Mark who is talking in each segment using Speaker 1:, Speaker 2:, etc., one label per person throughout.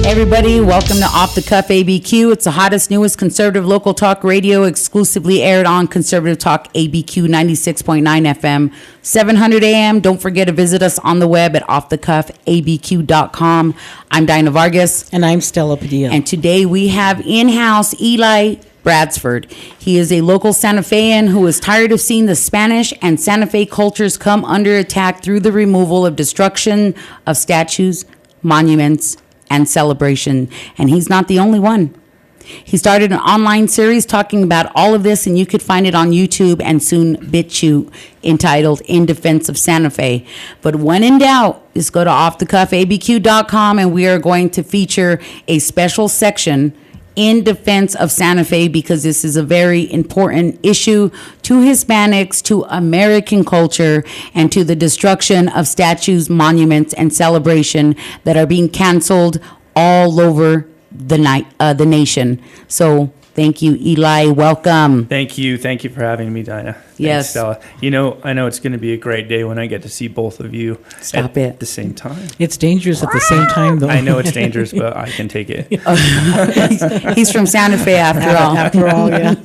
Speaker 1: Everybody, welcome to Off the Cuff ABQ. It's the hottest, newest conservative local talk radio, exclusively aired on Conservative Talk ABQ 96.9 FM, 700 AM. Don't forget to visit us on the web at offthecuffabq.com. I'm Dinah Vargas.
Speaker 2: And I'm Stella Padilla.
Speaker 1: And today we have in-house Eli Bransford. He is a local Santa Fean who is tired of seeing the Spanish and Santa Fe cultures come under attack through the removal of destruction of statues, monuments, and celebration. And he's not the only one. He started an online series talking about all of this, and you could find it on YouTube and soon BitChute, entitled In Defense of Santa Fe. But when in doubt, just go to offthecuffabq.com, and we are going to feature a special section in defense of Santa Fe, because this is a very important issue to Hispanics, to American culture, and to the destruction of statues, monuments, and celebration that are being canceled all over the nation. So thank you, Eli. Welcome.
Speaker 3: Thank you for having me, Dinah.
Speaker 1: Yes.
Speaker 3: Thanks, Stella. I know it's going to be a great day when I get to see both of you at the same time.
Speaker 2: It's dangerous at the same time, though.
Speaker 3: I know it's dangerous, but I can take it.
Speaker 1: He's from Santa Fe, after all.
Speaker 2: After all, yeah.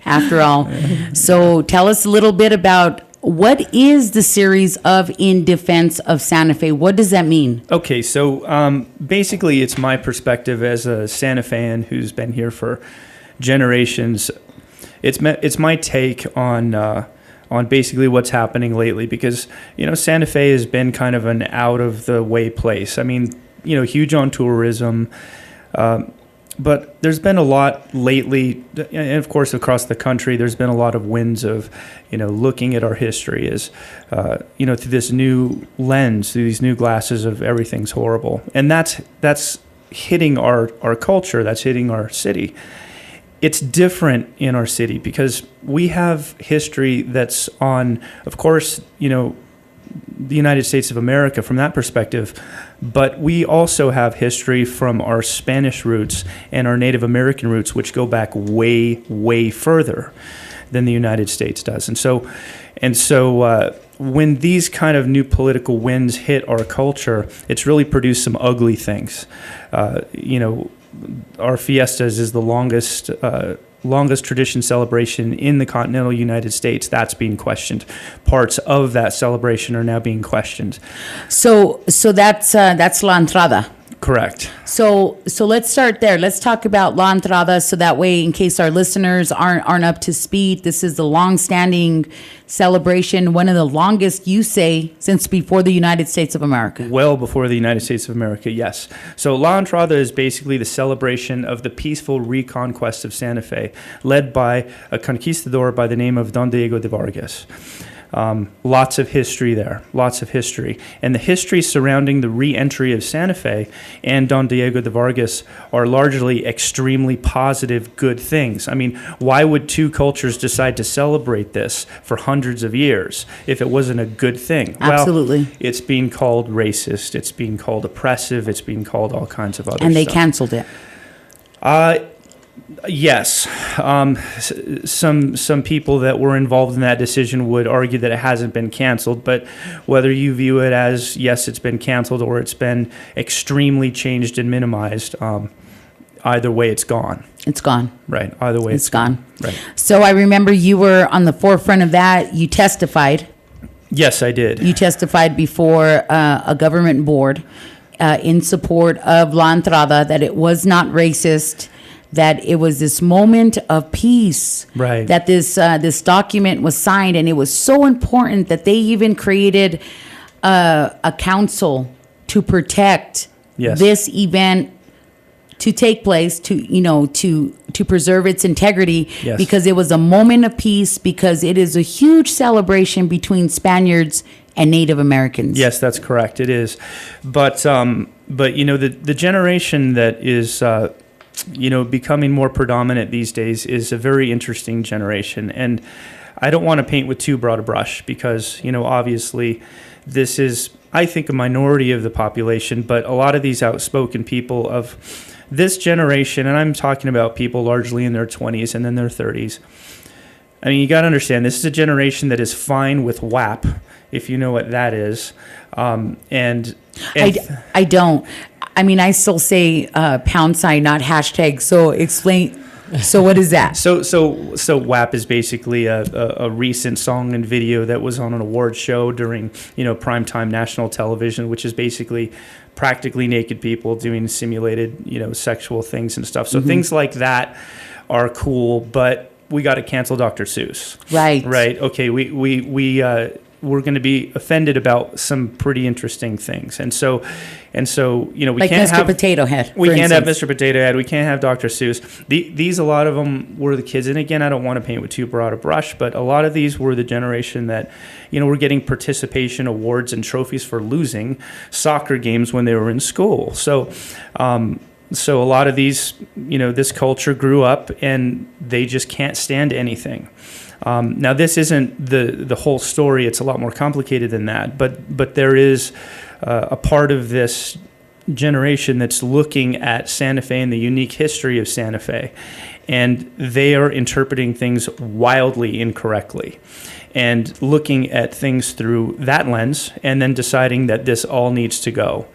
Speaker 1: After all. So tell us a little bit about what is the series of In Defense of Santa Fe? What does that mean?
Speaker 3: Okay, so basically it's my perspective as a Santa Fean who's been here for generations. It's my take on basically what's happening lately, because Santa Fe has been kind of an out of the way place. I mean, huge on tourism, but there's been a lot lately, and of course across the country. There's been a lot of winds of looking at our history as through this new lens, through these new glasses of everything's horrible, and that's hitting our culture. That's hitting our city. It's different in our city because we have history that's on, of course, the United States of America from that perspective, but we also have history from our Spanish roots and our Native American roots, which go back way, way further than the United States does. And so when these kind of new political winds hit our culture, it's really produced some ugly things. Our fiestas is the longest tradition celebration in the continental United States. That's being questioned. Parts of that celebration are now being questioned.
Speaker 1: So that's La Entrada.
Speaker 3: Correct.
Speaker 1: So let's start there. Let's talk about La Entrada, so that way, in case our listeners aren't up to speed, this is the long-standing celebration, one of the longest, you say, since before the United States of America.
Speaker 3: Well before the United States of America, yes. So La Entrada is basically the celebration of the peaceful reconquest of Santa Fe, led by a conquistador by the name of Don Diego de Vargas. Lots of history there, lots of history. And the history surrounding the re-entry of Santa Fe and Don Diego de Vargas are largely extremely positive, good things. I mean, why would two cultures decide to celebrate this for hundreds of years if it wasn't a good thing?
Speaker 1: Absolutely.
Speaker 3: Well, it's being called racist, it's being called oppressive, it's being called all kinds of other stuff.
Speaker 1: And they canceled it.
Speaker 3: Yes. Some people that were involved in that decision would argue that it hasn't been canceled, but whether you view it as, yes, it's been canceled, or it's been extremely changed and minimized, either way, it's gone.
Speaker 1: It's gone.
Speaker 3: Right. Either way,
Speaker 1: it's gone.
Speaker 3: Right.
Speaker 1: So I remember you were on the forefront of that. You testified.
Speaker 3: Yes, I did.
Speaker 1: You testified before a government board in support of La Entrada, that it was not racist, that it was this moment of peace,
Speaker 3: right?
Speaker 1: That this document was signed, and it was so important that they even created a council to protect this event to take place, to preserve its integrity, because it was a moment of peace, because it is a huge celebration between Spaniards and Native Americans.
Speaker 3: Yes, that's correct. It is, but the generation that is becoming more predominant these days is a very interesting generation. And I don't want to paint with too broad a brush, because, obviously this is, I think, a minority of the population, but a lot of these outspoken people of this generation, and I'm talking about people largely in their 20s and then their 30s. I mean, you got to understand, this is a generation that is fine with WAP, if you know what that is. I
Speaker 1: don't. I mean, I still say pound sign, not hashtag. So explain. So what is that?
Speaker 3: So WAP is basically a recent song and video that was on an award show during, primetime national television, which is basically practically naked people doing simulated, sexual things and stuff. So things like that are cool, but we got to cancel Dr. Seuss.
Speaker 1: Right.
Speaker 3: Right. Okay. We're going to be offended about some pretty interesting things. And so, we
Speaker 1: like
Speaker 3: can't
Speaker 1: Mr.
Speaker 3: have
Speaker 1: Potato Head.
Speaker 3: We can't have Mr. Potato Head. We can't have Dr. Seuss. These, a lot of them were the kids. And again, I don't want to paint with too broad a brush, but a lot of these were the generation that, were getting participation awards and trophies for losing soccer games when they were in school. So a lot of these, this culture grew up and they just can't stand anything. Now, this isn't the whole story. It's a lot more complicated than that. But there is a part of this generation that's looking at Santa Fe and the unique history of Santa Fe. And they are interpreting things wildly incorrectly and looking at things through that lens and then deciding that this all needs to go.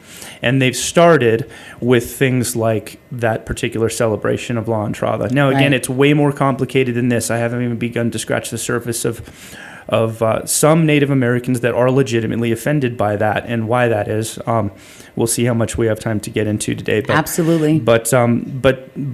Speaker 3: And they've started with things like that particular celebration of La Entrada. Now, again, It's way more complicated than this. I haven't even begun to scratch the surface of some Native Americans that are legitimately offended by that and why that is. We'll see how much we have time to get into today. But,
Speaker 1: absolutely.
Speaker 3: But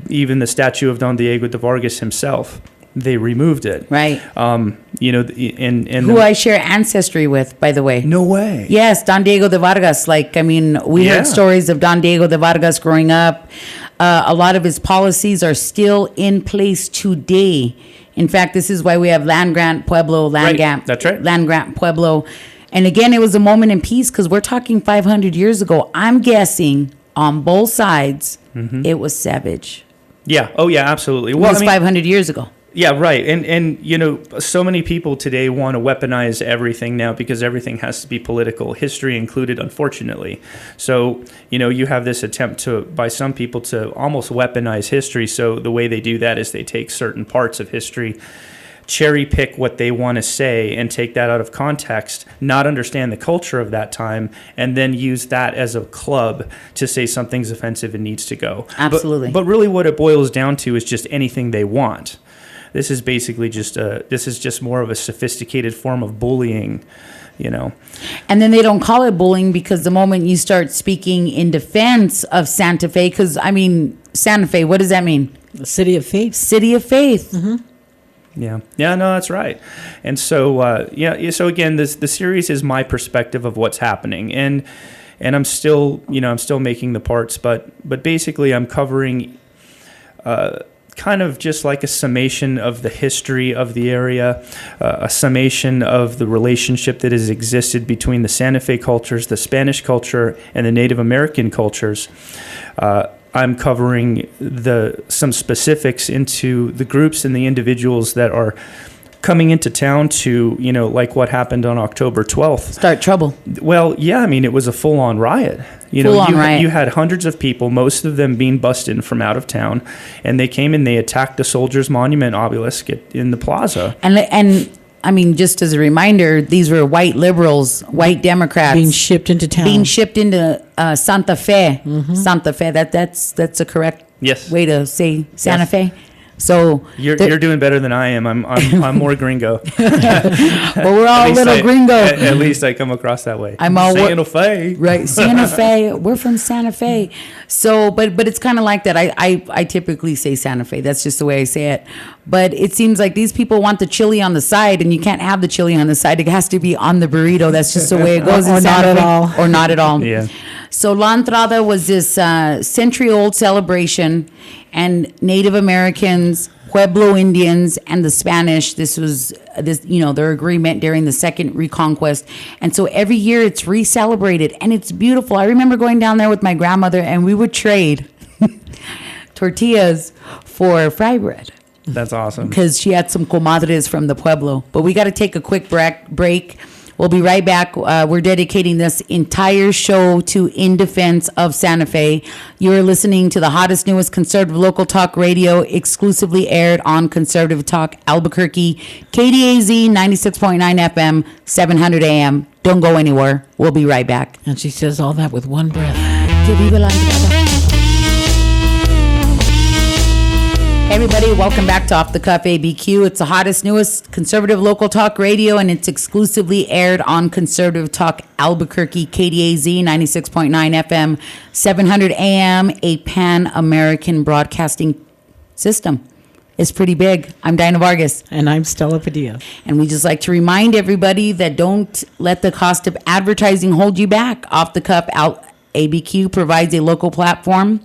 Speaker 3: even the statue of Don Diego de Vargas himself, they removed it.
Speaker 1: Right.
Speaker 3: Who
Speaker 1: I share ancestry with, by the way.
Speaker 3: No way.
Speaker 1: Yes, Don Diego de Vargas. We heard stories of Don Diego de Vargas growing up. A lot of his policies are still in place today. In fact, this is why we have land grant Pueblo, land grant.
Speaker 3: That's right.
Speaker 1: Land grant Pueblo. And again, it was a moment in peace because we're talking 500 years ago. I'm guessing on both sides, it was savage.
Speaker 3: Yeah. Oh, yeah, absolutely.
Speaker 1: Well, it was 500 years ago.
Speaker 3: Yeah, right. And so many people today want to weaponize everything now because everything has to be political, history included, unfortunately. So, you have this attempt by some people to almost weaponize history. So the way they do that is they take certain parts of history, cherry pick what they want to say and take that out of context, not understand the culture of that time, and then use that as a club to say something's offensive and needs to go.
Speaker 1: Absolutely.
Speaker 3: But really what it boils down to is just anything they want. This is basically just more of a sophisticated form of bullying,
Speaker 1: And then they don't call it bullying because the moment you start speaking in defense of Santa Fe, because, Santa Fe, what does that mean?
Speaker 2: The city of faith.
Speaker 1: City of faith.
Speaker 2: Mm-hmm.
Speaker 3: Yeah. Yeah, no, that's right. And so, so again, the series is my perspective of what's happening. And I'm still making the parts, but basically I'm covering kind of just like a summation of the history of the area, a summation of the relationship that has existed between the Santa Fe cultures, the Spanish culture, and the Native American cultures. I'm covering some specifics into the groups and the individuals that are coming into town to, like what happened on October 12th.
Speaker 1: Start trouble.
Speaker 3: Well, yeah, it was a full-on riot.
Speaker 1: Riot.
Speaker 3: You had hundreds of people, most of them being bussed in from out of town, and they came and they attacked the Soldiers Monument obelisk in the plaza.
Speaker 1: And just as a reminder, these were white liberals, white Democrats
Speaker 2: being shipped into town,
Speaker 1: Santa Fe. Mm-hmm. Santa Fe. That's a correct way to say Santa Fe. So
Speaker 3: you're doing better than I am. I'm more gringo.
Speaker 1: Well, we're all a little gringo.
Speaker 3: At least I come across that way.
Speaker 1: I'm all
Speaker 3: Santa Fe.
Speaker 1: Right, Santa Fe. We're from Santa Fe. So, but it's kind of like that. I typically say Santa Fe. That's just the way I say it. But it seems like these people want the chili on the side, and you can't have the chili on the side. It has to be on the burrito. That's just the way it goes.
Speaker 2: Or not at all.
Speaker 1: Or not at all.
Speaker 3: Yeah.
Speaker 1: So La Entrada was this century-old celebration, and Native Americans, Pueblo Indians, and the Spanish. This was their agreement during the Second Reconquest, and so every year it's re-celebrated, and it's beautiful. I remember going down there with my grandmother, and we would trade tortillas for fry bread.
Speaker 3: That's awesome.
Speaker 1: Because she had some comadres from the Pueblo. But we got to take a quick break. We'll be right back. We're dedicating this entire show to In Defense of Santa Fe. You're listening to the hottest, newest conservative local talk radio, exclusively aired on Conservative Talk Albuquerque, KDAZ 96.9 FM, 700 AM. Don't go anywhere. We'll be right back.
Speaker 2: And she says all that with one breath.
Speaker 1: Que viva la Entrada. Hey everybody, welcome back to Off the Cuff ABQ. It's the hottest, newest conservative local talk radio, and it's exclusively aired on Conservative Talk Albuquerque, KDAZ 96.9 FM, 700 AM, a pan-American broadcasting system. It's pretty big. I'm Dinah Vargas.
Speaker 2: And I'm Stella Padilla.
Speaker 1: And we just like to remind everybody that don't let the cost of advertising hold you back. Off the Cuff ABQ provides a local platform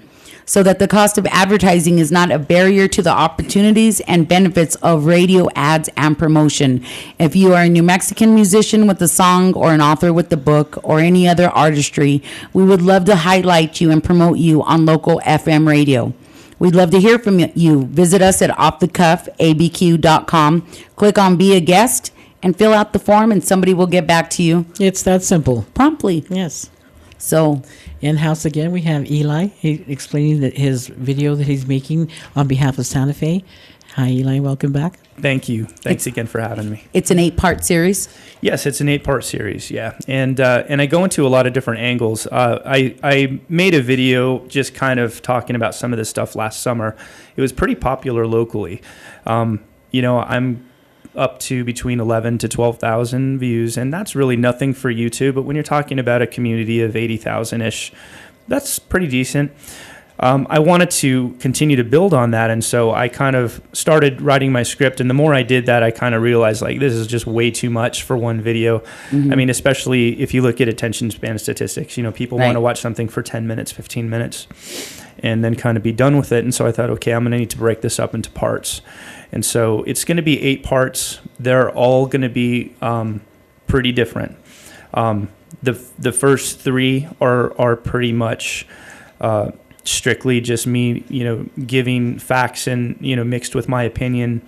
Speaker 1: so that the cost of advertising is not a barrier to the opportunities and benefits of radio ads and promotion. If you are a New Mexican musician with a song or an author with a book or any other artistry, we would love to highlight you and promote you on local FM radio. We'd love to hear from you. Visit us at offthecuffabq.com. Click on Be a Guest and fill out the form, and somebody will get back to you
Speaker 2: It's that simple.
Speaker 1: promptly.
Speaker 2: Yes.
Speaker 1: So,
Speaker 2: In-house again, we have Eli explaining that his video that he's making on behalf of Santa Fe. Hi, Eli. Welcome back.
Speaker 3: Thank you. Thanks again for having me.
Speaker 1: it's an 8-part series.
Speaker 3: Yes, it's an 8-part series, yeah. And I go into a lot of different angles. I made a video just kind of talking about some of this stuff last summer. It was pretty popular locally. I'm up to between 11 to 12,000 views, and that's really nothing for YouTube. But when you're talking about a community of 80,000-ish, that's pretty decent. I wanted to continue to build on that, and so I kind of started writing my script, and the more I did that, I kind of realized, like, this is just way too much for one video. I mean, especially if you look at attention span statistics, people want to watch something for 10 minutes, 15 minutes, and then kind of be done with it. And so I thought, okay, I'm going to need to break this up into parts. And so it's going to be 8 parts. They're all going to be pretty different. The first 3 are pretty much strictly just me, giving facts and, mixed with my opinion,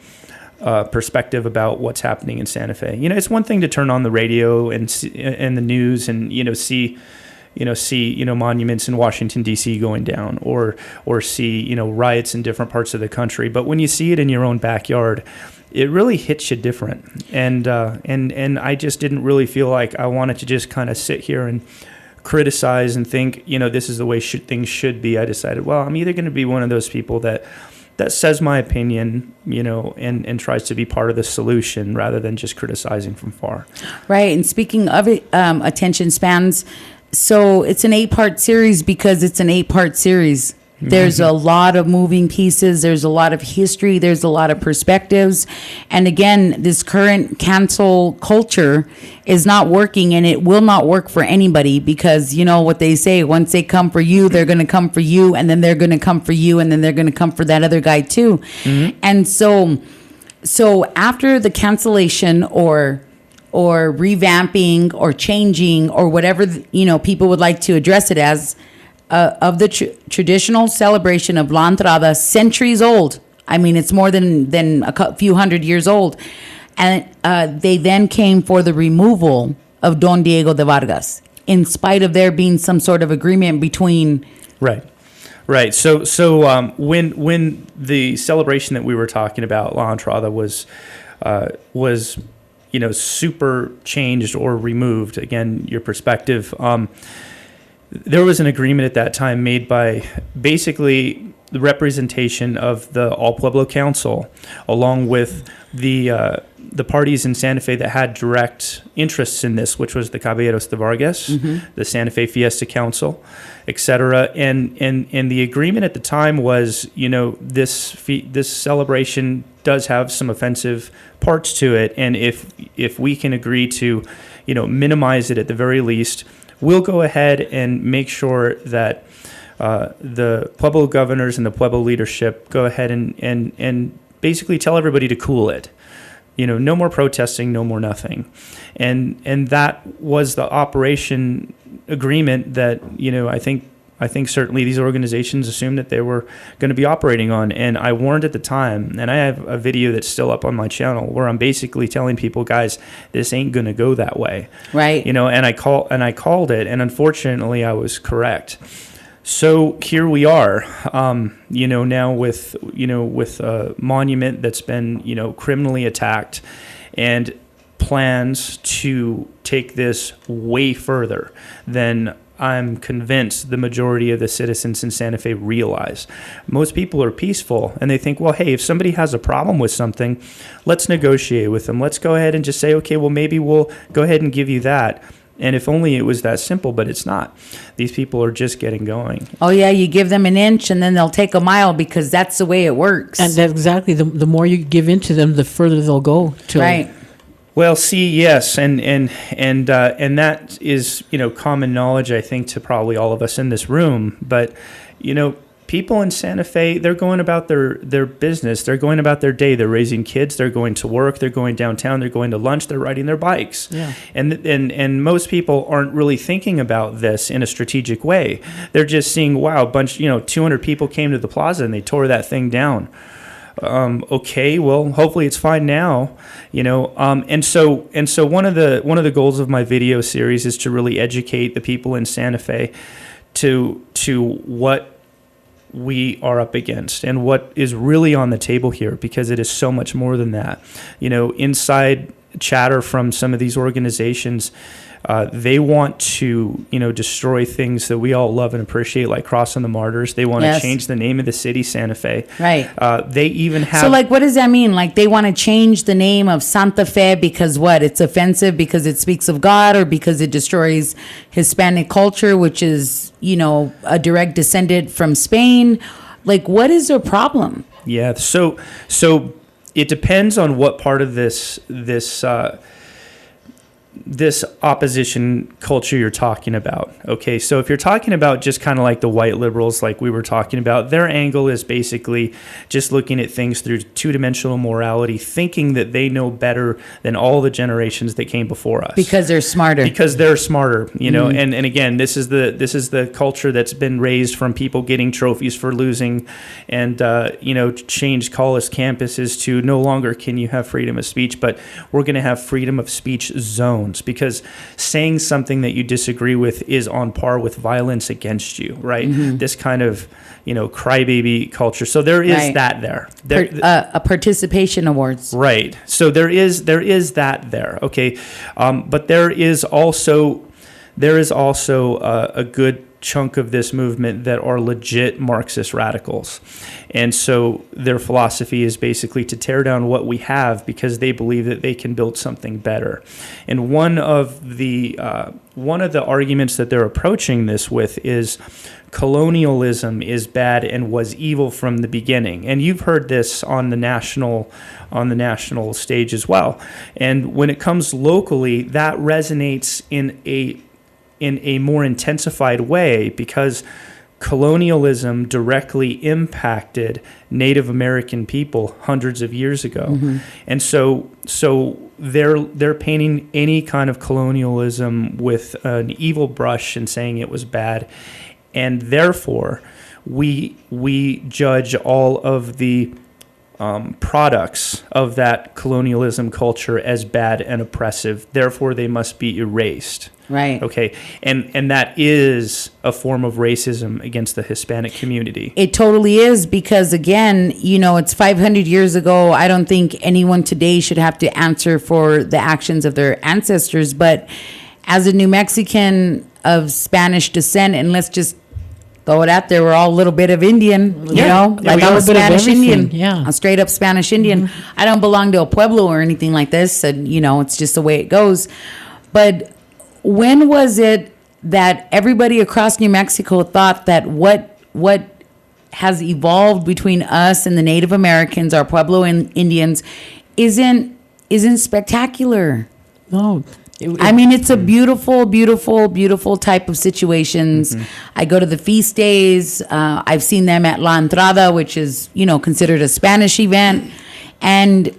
Speaker 3: perspective about what's happening in Santa Fe. It's one thing to turn on the radio and the news and, see monuments in Washington, D.C. going down or see, riots in different parts of the country. But when you see it in your own backyard, it really hits you different. And I just didn't really feel like I wanted to just kind of sit here and criticize and think, this is the way things should be. I decided, well, I'm either going to be one of those people that says my opinion, and tries to be part of the solution rather than just criticizing from far.
Speaker 1: Right. And speaking of attention spans, so it's an 8-part series because it's an 8-part series. There's a lot of moving pieces. There's a lot of history. There's a lot of perspectives. And again, this current cancel culture is not working, and it will not work for anybody because you know what they say, once they come for you, they're going to come for you, and then they're going to come for you, and then they're going to come for that other guy too. And so after the cancellation or revamping or changing or whatever, people would like to address it as, of the traditional celebration of La Entrada, centuries old. I mean, it's more than a few hundred years old. And they then came for the removal of Don Diego de Vargas, in spite of there being some sort of agreement between...
Speaker 3: Right. So when the celebration that we were talking about, La Entrada, was super changed or removed, again, your perspective, there was an agreement at that time made by basically the representation of the All Pueblo Council, along with the parties in Santa Fe that had direct interests in this, which was the Caballeros de Vargas, the Santa Fe Fiesta Council, etc. And the agreement at the time was, this celebration does have some offensive parts to it, and if we can agree to, minimize it at the very least, we'll go ahead and make sure that the Pueblo governors and the Pueblo leadership go ahead and basically tell everybody to cool it. No more protesting, no more nothing. And that was the operation agreement that, I think certainly these organizations assumed that they were going to be operating on. And I warned at the time, and I have a video that's still up on my channel where I'm basically telling people, guys, this ain't going to go that way. Right. And I called it, and unfortunately I was correct. So here we are, now with a monument that's been, criminally attacked, and plans to take this way further than I'm convinced the majority of the citizens in Santa Fe realize. Most people are peaceful, and they think, well, hey, if somebody has a problem with something, let's negotiate with them. Let's go ahead and just say, okay, well, maybe we'll go ahead and give you that. And if only it was that simple, but it's not. These people are just getting going.
Speaker 1: Oh, yeah, you give them an inch and then they'll take a mile because that's the way it works.
Speaker 2: And that exactly, the more you give into them, the further they'll go.
Speaker 1: Right.
Speaker 3: Well, see, yes, and that is, common knowledge, I think, to probably all of us in this room. But, people in Santa Fe, they're going about their business. They're going about their day. They're raising kids. They're going to work. They're going downtown. They're going to lunch. They're riding their bikes.
Speaker 2: Yeah.
Speaker 3: And most people aren't really thinking about this in a strategic way. They're just seeing, wow, 200 people came to the plaza and they tore that thing down. Okay, well, hopefully it's fine now, and so one of the goals of my video series is to really educate the people in Santa Fe to what we are up against and what is really on the table here, because it is so much more than that. Inside chatter from some of these organizations, they want to, destroy things that we all love and appreciate, like Crossing the Martyrs. They want to change the name of the city, Santa Fe.
Speaker 1: Right.
Speaker 3: They even have...
Speaker 1: So, what does that mean? Like, they want to change the name of Santa Fe because what? It's offensive because it speaks of God, or because it destroys Hispanic culture, which is, a direct descendant from Spain? Like, what is their problem?
Speaker 3: Yeah. So it depends on what part of this opposition culture you're talking about. Okay, so if you're talking about just kind of like the white liberals, like we were talking about, their angle is basically just looking at things through two-dimensional morality, thinking that they know better than all the generations that came before us.
Speaker 1: Because they're smarter.
Speaker 3: And again, this is the culture that's been raised from people getting trophies for losing, and change college campuses to no longer can you have freedom of speech, but we're going to have freedom of speech zones. Because saying something that you disagree with is on par with violence against you, right? Mm-hmm. This kind of, crybaby culture. So there is that there.
Speaker 1: A participation awards.
Speaker 3: Right. So there is that there. Okay. But there is also a good chunk of this movement that are legit Marxist radicals. And so their philosophy is basically to tear down what we have because they believe that they can build something better. And one of the arguments that they're approaching this with is colonialism is bad and was evil from the beginning. And you've heard this on the national stage as well. And when it comes locally, that resonates in a more intensified way, because colonialism directly impacted Native American people hundreds of years ago. Mm-hmm. And so they're painting any kind of colonialism with an evil brush and saying it was bad. And therefore, we judge all of the products of that colonialism culture as bad and oppressive. Therefore, they must be erased.
Speaker 1: Right.
Speaker 3: Okay. And that is a form of racism against the Hispanic community.
Speaker 1: It totally is, because, again, it's 500 years ago. I don't think anyone today should have to answer for the actions of their ancestors. But as a New Mexican of Spanish descent, and let's just throw it out there, we're all a little bit of Indian, like I'm a Spanish Indian, a straight up Spanish Indian. Mm-hmm. I don't belong to a Pueblo or anything like this, and it's just the way it goes. But when was it that everybody across New Mexico thought that what has evolved between us and the Native Americans, our Pueblo Indians, isn't spectacular?
Speaker 2: No.
Speaker 1: It's a beautiful, beautiful, beautiful type of situations. Mm-hmm. I go to the feast days. I've seen them at La Entrada, which is, considered a Spanish event. And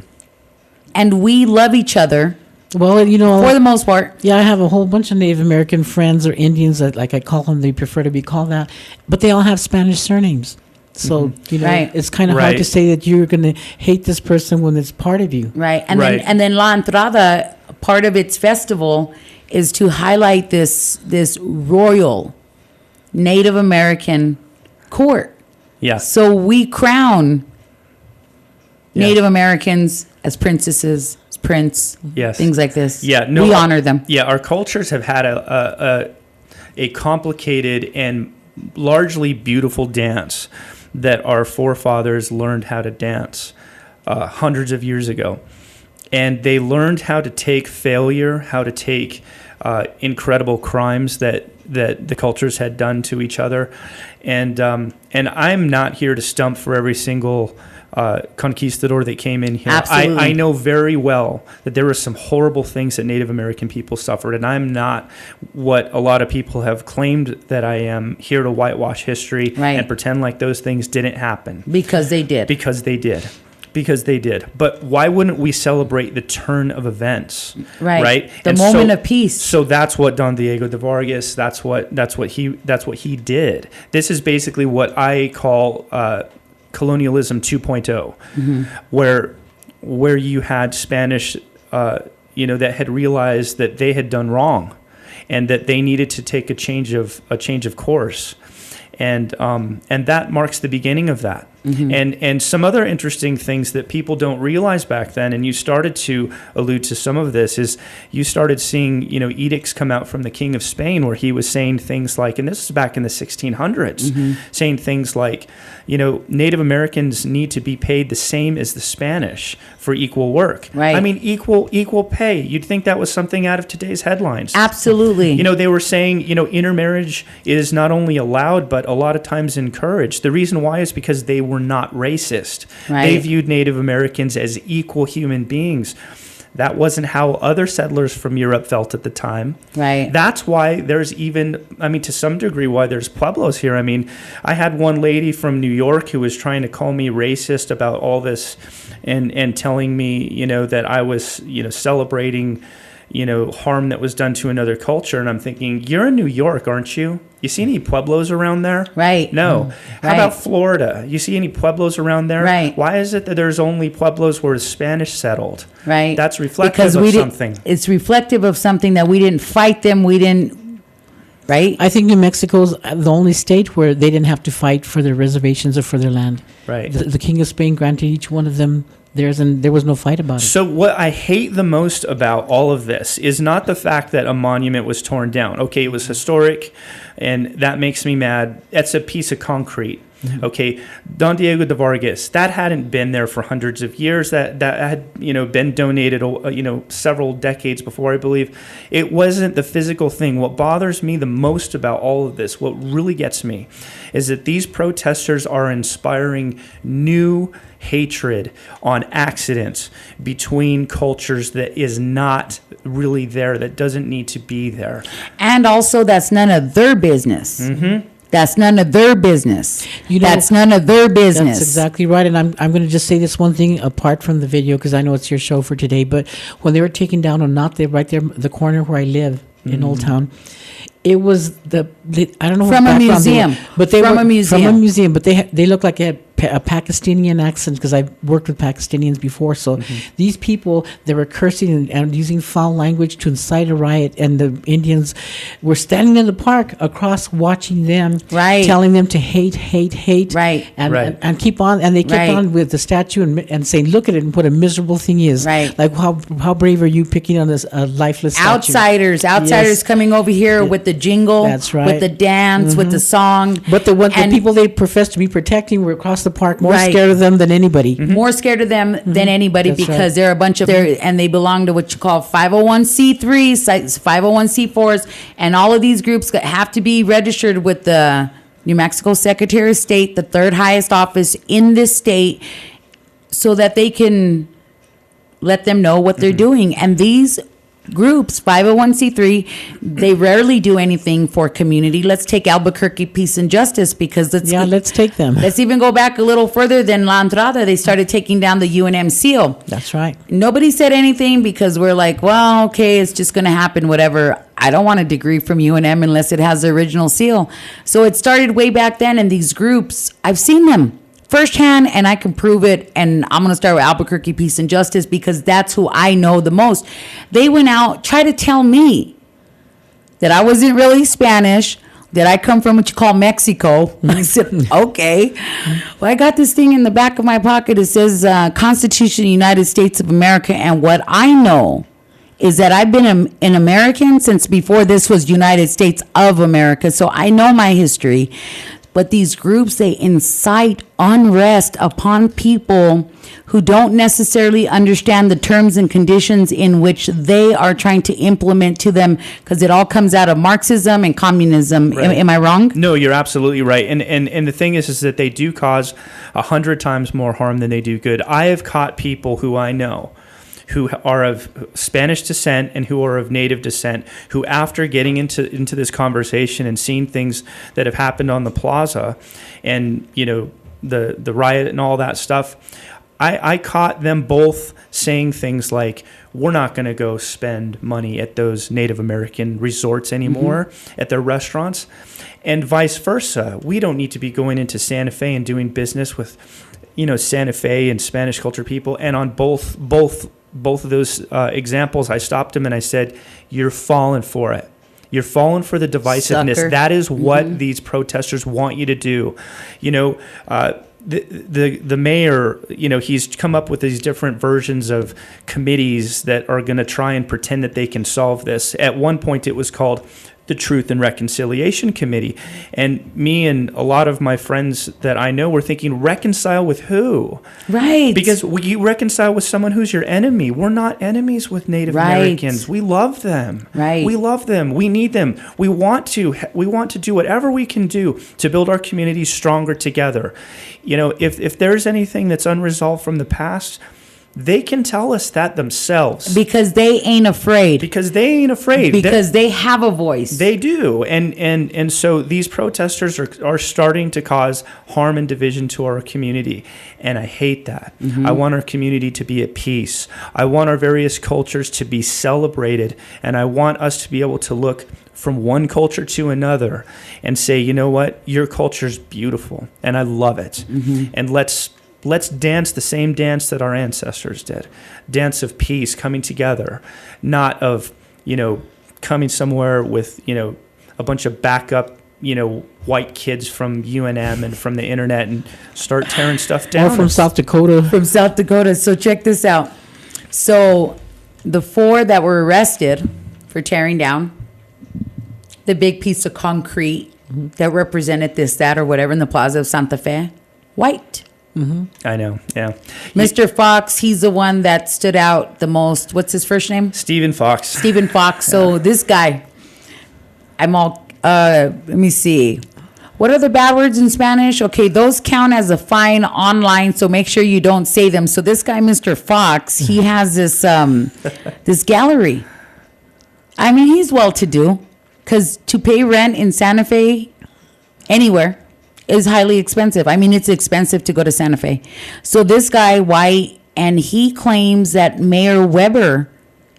Speaker 1: we love each other.
Speaker 2: Well,
Speaker 1: for the most part.
Speaker 2: Yeah, I have a whole bunch of Native American friends or Indians that, like I call them, they prefer to be called that. But they all have Spanish surnames. So,
Speaker 1: right.
Speaker 2: It's kind of hard to say that you're going to hate this person when it's part of you.
Speaker 1: Right. And then La Entrada, part of its festival is to highlight this royal Native American court.
Speaker 3: Yeah.
Speaker 1: So we crown Native Americans as princesses, as prince, things like this.
Speaker 3: Yeah. No,
Speaker 1: we honor them.
Speaker 3: Yeah. Our cultures have had a complicated and largely beautiful dance that our forefathers learned how to dance hundreds of years ago. And they learned how to take failure, how to take incredible crimes that the cultures had done to each other. And I'm not here to stump for every single conquistador that came in here.
Speaker 1: Absolutely.
Speaker 3: I know very well that there were some horrible things that Native American people suffered, and I'm not what a lot of people have claimed that I am, here to whitewash history and pretend like those things didn't happen.
Speaker 1: Because they did.
Speaker 3: Because they did. But why wouldn't we celebrate the turn of events? Right?
Speaker 1: The moment of peace.
Speaker 3: So that's what Don Diego de Vargas, that's what he did. This is basically what I call colonialism 2.0, where you had Spanish that had realized that they had done wrong and that they needed to take a change of course. And that marks the beginning of that. And some other interesting things that people don't realize back then, and you started to allude to some of this, is you started seeing, edicts come out from the King of Spain where he was saying things like, and this is back in the 1600s, saying things like, Native Americans need to be paid the same as the Spanish for equal work.
Speaker 1: Right.
Speaker 3: I mean, equal pay. You'd think that was something out of today's headlines.
Speaker 1: Absolutely.
Speaker 3: They were saying, intermarriage is not only allowed, but a lot of times encouraged. The reason why is because they were not racist.
Speaker 1: Right.
Speaker 3: They viewed Native Americans as equal human beings. That wasn't how other settlers from Europe felt at the time.
Speaker 1: Right.
Speaker 3: That's why there's even, to some degree, why there's Pueblos here. I had one lady from New York who was trying to call me racist about all this and telling me, that I was, celebrating, harm that was done to another culture. And I'm thinking, you're in New York, aren't you? You see any Pueblos around there?
Speaker 1: Right.
Speaker 3: No. How about Florida? You see any Pueblos around there?
Speaker 1: Right.
Speaker 3: Why is it that there's only Pueblos where the Spanish settled?
Speaker 1: Right.
Speaker 3: That's reflective of something.
Speaker 1: It's reflective of something that we didn't fight them. We didn't, right?
Speaker 2: I think New Mexico's the only state where they didn't have to fight for their reservations or for their land.
Speaker 3: Right.
Speaker 2: The King of Spain granted each one of them theirs, and there was no fight about it.
Speaker 3: So what I hate the most about all of this is not the fact that a monument was torn down. Okay, it was historic, and that makes me mad. That's a piece of concrete. Okay, Don Diego de Vargas, that hadn't been there for hundreds of years. That had been donated several decades before, I believe. It wasn't the physical thing. What bothers me the most about all of this, what really gets me, is that these protesters are inspiring new hatred on accidents between cultures that is not really there, that doesn't need to be there.
Speaker 1: And also, that's none of their business. That's none of their business. That's none of their business.
Speaker 2: That's exactly right. And I'm going to just say this one thing apart from the video, because I know it's your show for today. But when they were taking down on not there, right there, the corner where I live in Old Town, it was I don't know
Speaker 1: from
Speaker 2: what
Speaker 1: a museum,
Speaker 2: but they were from a museum. But they looked like they had a Pakistani accent, because I've worked with Pakistanians before. So these people, they were cursing and using foul language to incite a riot, and the Indians were standing in the park across watching them, telling them to hate, and keep on. And they kept on with the statue and saying, "Look at it, and what a miserable thing he is."
Speaker 1: Right.
Speaker 2: Like how brave are you picking on this lifeless statue?
Speaker 1: Outsiders coming over here with the jingle,
Speaker 2: that's right,
Speaker 1: with the dance, with the song.
Speaker 2: But the people they professed to be protecting were across the park, more scared of them than anybody.
Speaker 1: More scared of them than anybody, because they're a bunch of and they belong to what you call 501c3s, 501c4s, and all of these groups have to be registered with the New Mexico Secretary of State, the third highest office in this state, so that they can let them know what they're doing. And these groups, 501c3, they rarely do anything for community. Let's take Albuquerque Peace and Justice, because
Speaker 2: let's take them.
Speaker 1: Let's even go back a little further than La Entrada. They started taking down the UNM seal.
Speaker 2: That's right.
Speaker 1: Nobody said anything, because we're like, well, okay, it's just going to happen, whatever. I don't want a degree from UNM unless it has the original seal. So it started way back then, and these groups, I've seen them firsthand, and I can prove it. And I'm going to start with Albuquerque Peace and Justice, because that's who I know the most. They went out, tried to tell me that I wasn't really Spanish, that I come from what you call Mexico. I said, okay. Well, I got this thing in the back of my pocket. It says Constitution of the United States of America. And what I know is that I've been an American since before this was United States of America, so I know my history. But these groups, they incite unrest upon people who don't necessarily understand the terms and conditions in which they are trying to implement to them, because it all comes out of Marxism and communism.
Speaker 3: Right.
Speaker 1: Am I wrong?
Speaker 3: No, you're absolutely right. And the thing is that they do cause 100 times more harm than they do good. I have caught people who I know who are of Spanish descent and who are of native descent, who after getting into this conversation and seeing things that have happened on the plaza and, you know, the riot and all that stuff, I caught them both saying things like, we're not going to go spend money at those Native American resorts anymore, at their restaurants, and vice versa. We don't need to be going into Santa Fe and doing business with, you know, Santa Fe and Spanish culture people. And on both of those examples, I stopped him and I said, you're falling for it. You're falling for the divisiveness.
Speaker 1: Sucker.
Speaker 3: That is what these protesters want you to do. You know, the mayor, you know, he's come up with these different versions of committees that are going to try and pretend that they can solve this. At one point, it was called the Truth and Reconciliation Committee. And me and a lot of my friends that I know were thinking, reconcile with who?
Speaker 1: Right.
Speaker 3: Because you reconcile with someone who's your enemy. We're not enemies with Native Americans. We love them.
Speaker 1: Right.
Speaker 3: We love them. We need them. We want to do whatever we can do to build our communities stronger together. You know, if there's anything that's unresolved from the past, they can tell us that themselves.
Speaker 1: Because they ain't afraid.
Speaker 3: Because they
Speaker 1: have a voice.
Speaker 3: They do. And so these protesters are starting to cause harm and division to our community. And I hate that. I want our community to be at peace. I want our various cultures to be celebrated. And I want us to be able to look from one culture to another and say, you know what? Your culture's beautiful. And I love it. And let's dance the same dance that our ancestors did. Dance of peace, coming together, not of, you know, coming somewhere with, you know, a bunch of backup, you know, white kids from UNM and from the internet and start tearing stuff down.
Speaker 2: Or from South Dakota.
Speaker 1: From South Dakota. So check this out. So the 4 that were arrested for tearing down the big piece of concrete that represented this, that, or whatever in the Plaza of Santa Fe, white.
Speaker 3: I know, yeah.
Speaker 1: Mr. Fox, he's the one that stood out the most. What's his first name?
Speaker 3: Stephen Fox.
Speaker 1: Stephen Fox. So this guy, let me see. What are the bad words in Spanish? Okay, those count as a fine online, so make sure you don't say them. So this guy, Mr. Fox, he has this this gallery. I mean, he's well-to-do, because to pay rent in Santa Fe, anywhere, is highly expensive. I mean, it's expensive to go to Santa Fe. So this guy, white, and he claims that Mayor Weber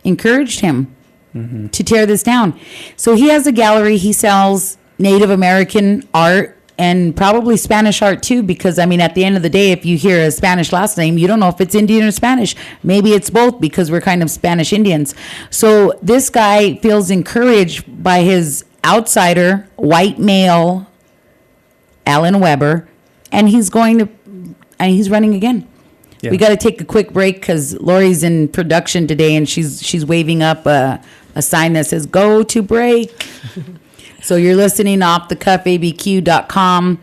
Speaker 1: encouraged him to tear this down. So he has a gallery. He sells Native American art and probably Spanish art too, because I mean, at the end of the day, if you hear a Spanish last name, you don't know if it's Indian or Spanish. Maybe it's both, because we're kind of Spanish Indians. So this guy feels encouraged by his outsider, white male, Alan Weber, and he's running again.
Speaker 3: Yeah.
Speaker 1: We got to take a quick break because Lori's in production today, and she's waving up a sign that says "Go to break." So you're listening off the cuff, abq.com,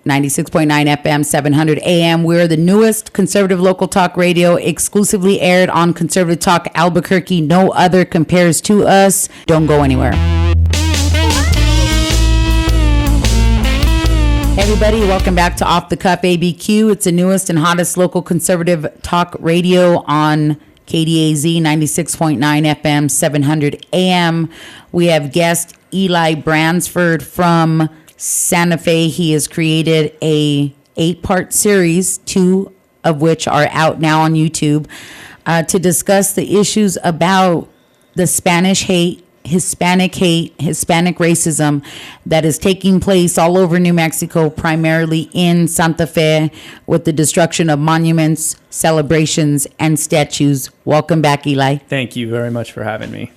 Speaker 1: 96.9 FM, 700 AM. We're the newest conservative local talk radio, exclusively aired on Conservative Talk Albuquerque. No other compares to us. Don't go anywhere. Hey everybody, welcome back to Off the Cuff ABQ. It's the newest and hottest local conservative talk radio on KDAZ 96.9 FM, 700 AM. We have guest Eli Bransford from Santa Fe. He has created a 8-part series, 2 of which are out now on YouTube, to discuss the issues about the Spanish hate, Hispanic racism that is taking place all over New Mexico, primarily in Santa Fe, with the destruction of monuments, celebrations, and statues. Welcome back, Eli.
Speaker 3: Thank you very much for having me.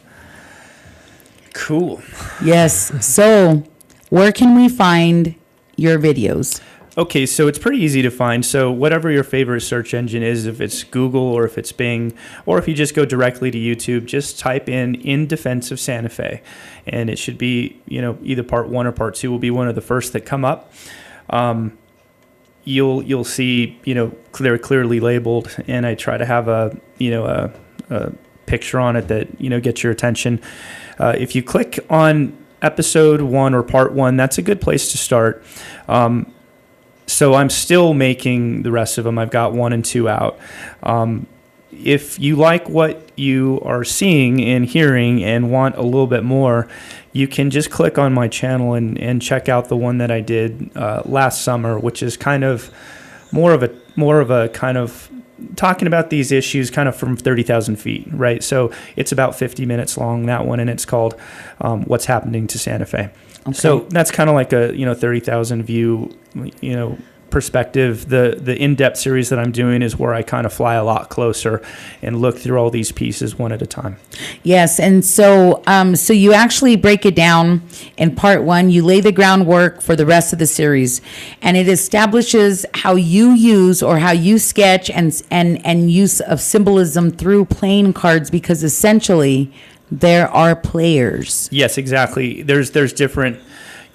Speaker 3: Cool.
Speaker 1: Yes. So, where can we find your videos?
Speaker 3: Okay, so it's pretty easy to find. So whatever your favorite search engine is, if it's Google or if it's Bing, or if you just go directly to YouTube, just type in Defense of Santa Fe, and it should be, either part 1 or part 2 will be one of the first that come up. You'll see, they're clearly labeled, and I try to have a picture on it that, gets your attention. If you click on episode 1 or part 1, that's a good place to start. So I'm still making the rest of them. I've got 1 and 2 out. If you like what you are seeing and hearing and want a little bit more, you can just click on my channel and check out the one that I did last summer, which is kind of more of a kind of talking about these issues kind of from 30,000 feet, right? So it's about 50 minutes long, that one, and it's called What's Happening to Santa Fe. Okay. So that's kind of like a 30,000 view perspective. The in-depth series that I'm doing is where I kind of fly a lot closer and look through all these pieces one at a time.
Speaker 1: Yes, and so you actually break it down in part 1. You lay the groundwork for the rest of the series, and it establishes how you use or how you sketch and use of symbolism through playing cards, because essentially there are players.
Speaker 3: Yes, exactly. There's different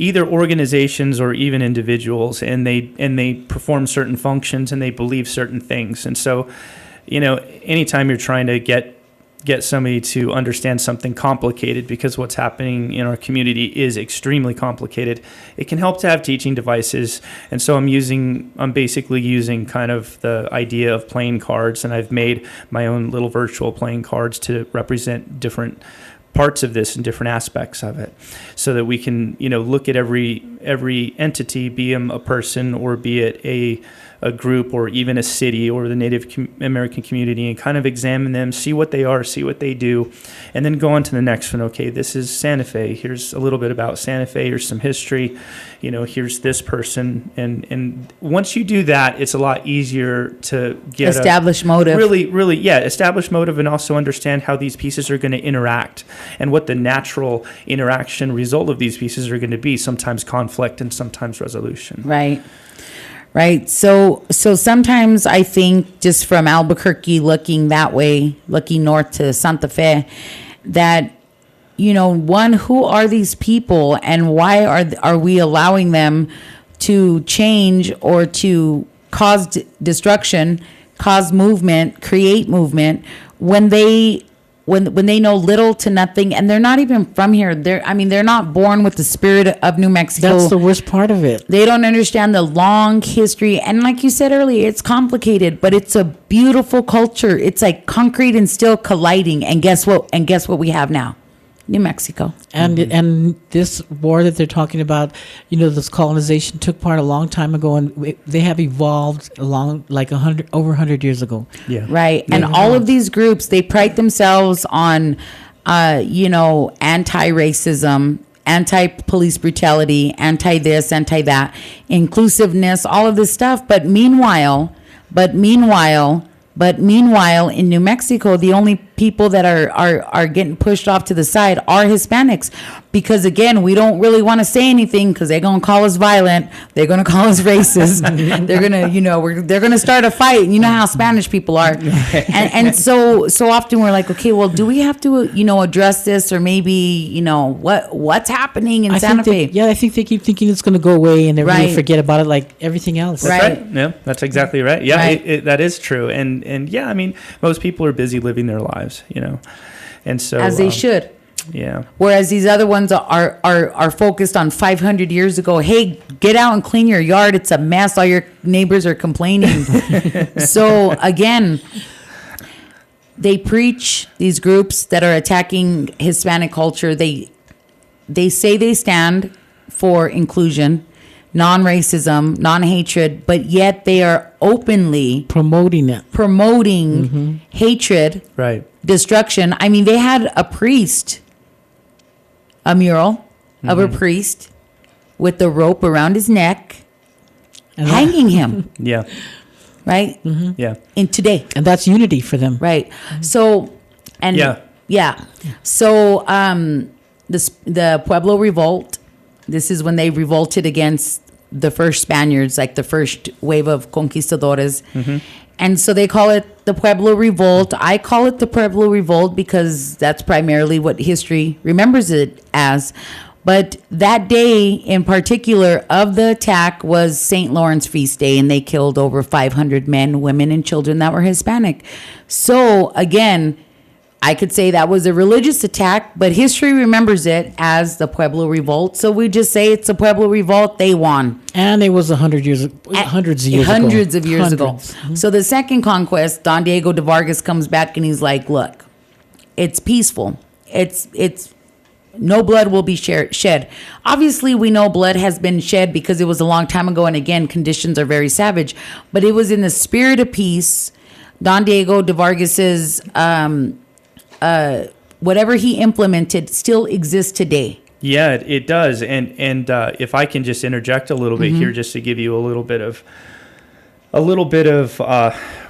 Speaker 3: either organizations or even individuals, and they perform certain functions and they believe certain things. And so, anytime you're trying to get somebody to understand something complicated, because what's happening in our community is extremely complicated, it can help to have teaching devices. And so I'm basically using kind of the idea of playing cards, and I've made my own little virtual playing cards to represent different parts of this and different aspects of it, so that we can look at every entity, be it a person or be it a group or even a city or the Native American community, and kind of examine them, see what they are, see what they do, and then go on to the next one. Okay, this is Santa Fe. Here's a little bit about Santa Fe. Here's some history. Here's this person. And once you do that, it's a lot easier to get
Speaker 1: establish motive.
Speaker 3: Really, establish motive, and also understand how these pieces are going to interact and what the natural interaction result of these pieces are going to be. Sometimes conflict and sometimes resolution.
Speaker 1: Right. So sometimes I think, just from Albuquerque looking that way, looking north to Santa Fe, that, one, who are these people and why are we allowing them to change or to cause destruction, cause movement, create movement, when they know little to nothing, and they're not even from here. They're not born with the spirit of New Mexico.
Speaker 2: That's the worst part of it.
Speaker 1: They don't understand the long history. And like you said earlier, it's complicated, but it's a beautiful culture. It's like concrete and steel colliding. And guess what? We have now? New Mexico.
Speaker 2: And this war that they're talking about, this colonization took part a long time ago, and they have evolved along like over 100 years ago.
Speaker 1: Yeah. Right. And all of these groups, they pride themselves on, anti-racism, anti-police brutality, anti-this, anti-that, inclusiveness, all of this stuff. But meanwhile, in New Mexico, the only people that are getting pushed off to the side are Hispanics, because again, we don't really want to say anything because they're gonna call us violent, they're gonna call us racist, they're gonna start a fight. You know how Spanish people are, and so often we're like, okay, well, do we have to address this, or maybe what's happening in Santa Fe?
Speaker 2: I think they keep thinking it's gonna go away, and they're going to forget about it like everything else.
Speaker 3: Right. Yeah, that's exactly right. Yeah, right. That is true, and yeah, most people are busy living their lives, and so
Speaker 1: as they should.
Speaker 3: Yeah.
Speaker 1: Whereas these other ones are focused on 500 years ago. Hey, get out and clean your yard. It's a mess. All your neighbors are complaining. So again, they preach, these groups that are attacking Hispanic culture. They say they stand for inclusion, non-racism, non-hatred, but yet they are openly promoting hatred,
Speaker 3: right?
Speaker 1: Destruction. They had a mural of a priest with the rope around his neck, hanging him.
Speaker 3: Yeah.
Speaker 1: Right?
Speaker 3: Mm-hmm. Yeah.
Speaker 1: In today.
Speaker 2: And that's unity for them.
Speaker 1: Right. So, and yeah. So, the Pueblo Revolt, this is when they revolted against the first Spaniards, like the first wave of conquistadores. And so they call it the Pueblo Revolt. I call it the Pueblo Revolt because that's primarily what history remembers it as. But that day in particular of the attack was St. Lawrence Feast Day, and they killed over 500 men, women, and children that were Hispanic. So again, I could say that was a religious attack, but history remembers it as the Pueblo Revolt. So we just say it's the Pueblo Revolt. They won.
Speaker 2: And it was hundreds of years ago.
Speaker 1: So the second conquest, Don Diego de Vargas comes back and he's like, look, it's peaceful. It's no blood will be shed. Obviously, we know blood has been shed because it was a long time ago. And again, conditions are very savage. But it was in the spirit of peace. Don Diego de Vargas's whatever he implemented still exists today.
Speaker 3: Yeah, it does. And if I can just interject a little bit here, just to give you a little bit of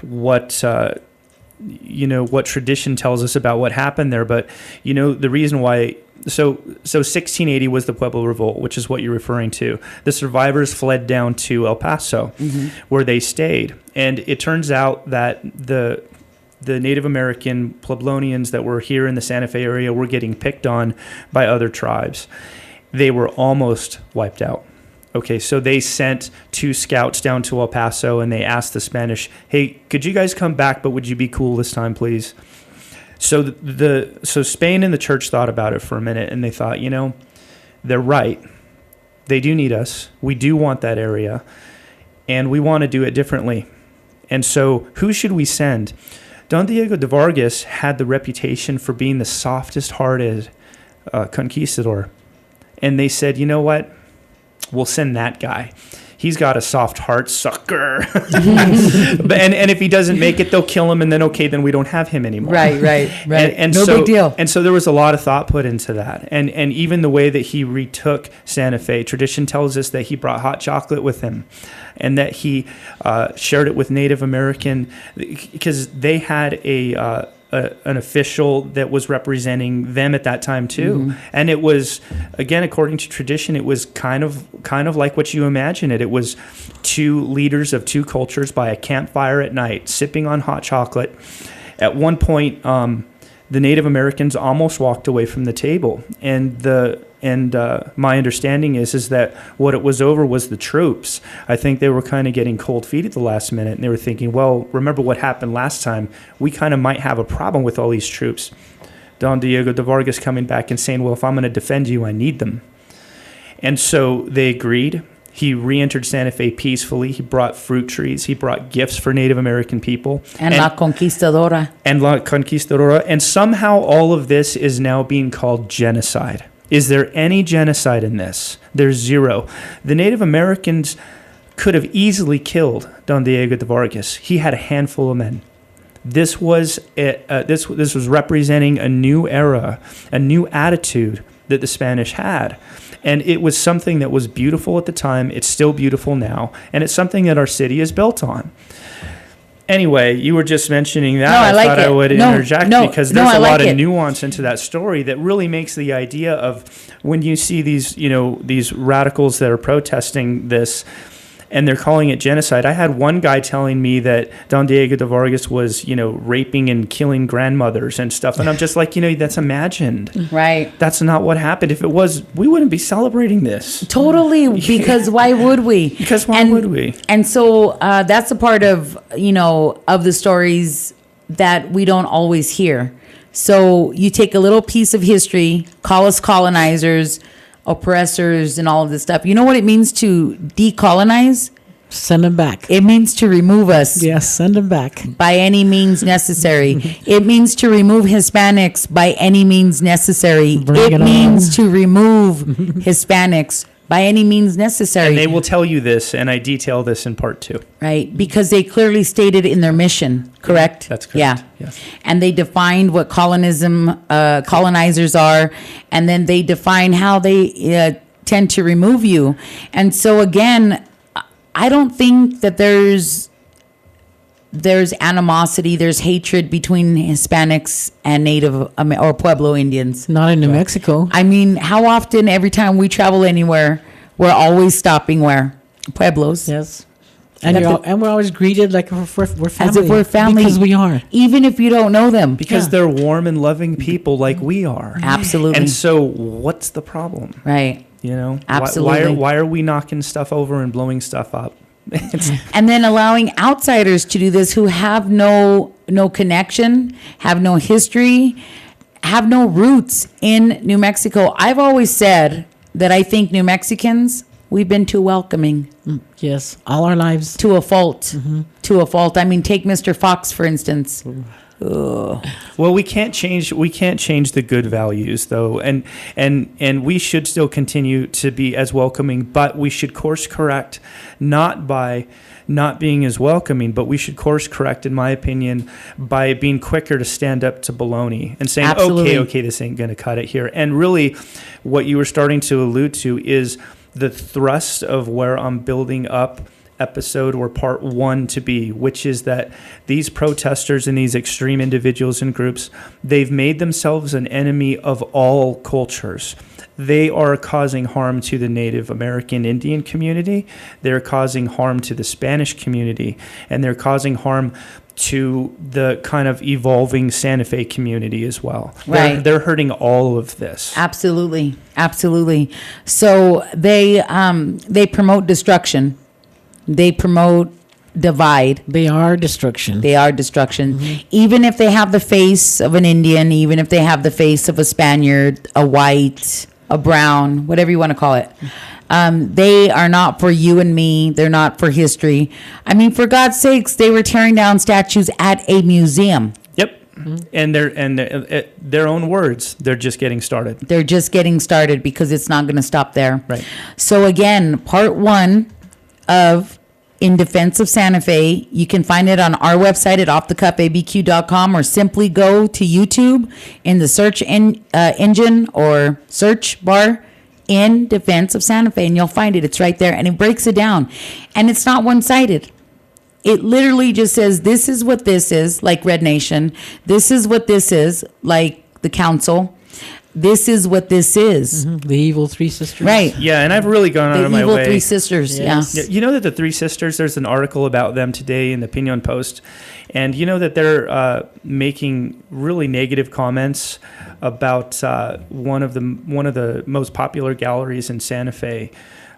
Speaker 3: what what tradition tells us about what happened there. But the reason why. So 1680 was the Pueblo Revolt, which is what you're referring to. The survivors fled down to El Paso, where they stayed. And it turns out that the Native American Pueblonians that were here in the Santa Fe area were getting picked on by other tribes. They were almost wiped out. Okay, so they sent 2 scouts down to El Paso, and they asked the Spanish, hey, could you guys come back, but would you be cool this time, please? So so Spain and the church thought about it for a minute, and they thought, they're right. They do need us. We do want that area, and we want to do it differently. And so who should we send? Don Diego de Vargas had the reputation for being the softest-hearted conquistador. And they said, you know what? We'll send that guy. He's got a soft heart, sucker. and if he doesn't make it, they'll kill him, and then then we don't have him anymore.
Speaker 1: Right.
Speaker 3: And
Speaker 1: no big deal.
Speaker 3: And so there was a lot of thought put into that. And even the way that he retook Santa Fe, tradition tells us that he brought hot chocolate with him, and that he shared it with Native American, because they had an official that was representing them at that time too. And it was, again, according to tradition, it was kind of like what you imagine it. It was 2 leaders of 2 cultures by a campfire at night, sipping on hot chocolate. At one point, the Native Americans almost walked away from the table, and my understanding is that what it was over was the troops. I think they were kind of getting cold feet at the last minute, and they were thinking, well, remember what happened last time? We kind of might have a problem with all these troops. Don Diego de Vargas coming back and saying, well, if I'm going to defend you, I need them. And so they agreed. He re-entered Santa Fe peacefully. He brought fruit trees. He brought gifts for Native American people.
Speaker 1: And La Conquistadora.
Speaker 3: And somehow all of this is now being called genocide. Is there any genocide in this? There's zero. The Native Americans could have easily killed Don Diego de Vargas. He had a handful of men. This was this was representing a new era, a new attitude that the Spanish had. And it was something that was beautiful at the time. It's still beautiful now. And it's something that our city is built on. Anyway, you were just mentioning that.
Speaker 1: I
Speaker 3: thought I would interject because there's a lot of nuance into that story that really makes the idea of when you see these, these radicals that are protesting this, and they're calling it genocide. I had one guy telling me that Don Diego de Vargas was, raping and killing grandmothers and stuff. And I'm just like, that's imagined.
Speaker 1: Right.
Speaker 3: That's not what happened. If it was, we wouldn't be celebrating this.
Speaker 1: Totally. Because why would we?
Speaker 3: Because why would we?
Speaker 1: And so that's a part of, of the stories that we don't always hear. So you take a little piece of history, call us colonizers, oppressors, and all of this stuff. You know what it means to decolonize?
Speaker 2: Send them back.
Speaker 1: It means to remove us.
Speaker 2: Yes, send them back.
Speaker 1: By any means necessary. It means to remove Hispanics by any means necessary. It means to remove Hispanics by any means necessary.
Speaker 3: And they will tell you this, and I detail this in part 2.
Speaker 1: Right, because they clearly stated in their mission, correct?
Speaker 3: That's correct.
Speaker 1: Yeah.
Speaker 3: Yes.
Speaker 1: And they defined what colonizers are, and then they define how they tend to remove you. And so again, I don't think that there's animosity, there's hatred between Hispanics and Native or Pueblo Indians.
Speaker 2: Not in New Mexico.
Speaker 1: I mean, how often every time we travel anywhere, we're always stopping where? Pueblos.
Speaker 2: Yes. And, and we're always greeted like we're family.
Speaker 1: As if we're family.
Speaker 2: Because we are.
Speaker 1: Even if you don't know them.
Speaker 3: Because they're warm and loving people like we are.
Speaker 1: Absolutely.
Speaker 3: And so what's the problem?
Speaker 1: Right.
Speaker 3: You know?
Speaker 1: Absolutely.
Speaker 3: Why are we knocking stuff over and blowing stuff up?
Speaker 1: And then allowing outsiders to do this who have no connection, have no history, have no roots in New Mexico. I've always said that I think New Mexicans, we've been too welcoming.
Speaker 2: Yes, all our lives.
Speaker 1: To a fault. Mm-hmm. To a fault. I mean, take Mr. Fox, for instance. Ugh.
Speaker 3: Well, we can't change the good values, though, and we should still continue to be as welcoming, but we should course correct, not by not being as welcoming, but we should course correct, in my opinion, by being quicker to stand up to baloney and saying, okay, this ain't going to cut it here. And really, what you were starting to allude to is the thrust of where I'm building up episode or part one to be, which is that these protesters and these extreme individuals and groups, they've made themselves an enemy of all cultures. They are causing harm to the Native American Indian community. They're causing harm to the Spanish community, and they're causing harm to the kind of evolving Santa Fe community as well.
Speaker 1: Right.
Speaker 3: They're hurting all of this.
Speaker 1: Absolutely. Absolutely. So they promote destruction. They promote divide.
Speaker 2: They are destruction.
Speaker 1: They are destruction.
Speaker 2: Mm-hmm.
Speaker 1: Even if they have the face of an Indian, even if they have the face of a Spaniard, a white, a brown, whatever you want to call it. They are not for you and me. They're not for history. I mean, for God's sakes, they were tearing down statues at a museum.
Speaker 3: Yep. And their own words, they're just getting started.
Speaker 1: They're just getting started because it's not going to stop there.
Speaker 3: Right.
Speaker 1: So again, part one of In Defense of Santa Fe, you can find it on our website at offthecuffabq.com, or simply go to YouTube in the search engine or search bar, In Defense of Santa Fe, and you'll find it. It's right there, and it breaks it down. And it's not one-sided. It literally just says, this is what this is, like Red Nation. This is what this is, like the council. This is what this is.
Speaker 2: Mm-hmm. The Evil Three Sisters.
Speaker 1: Right.
Speaker 3: Yeah, and I've really gone out of my way.
Speaker 1: The Evil Three Sisters,
Speaker 2: Yes.
Speaker 1: yeah.
Speaker 3: You know that the Three Sisters, there's an article about them today in the Pinon Post, and you know that they're making really negative comments about one of the most popular galleries in Santa Fe.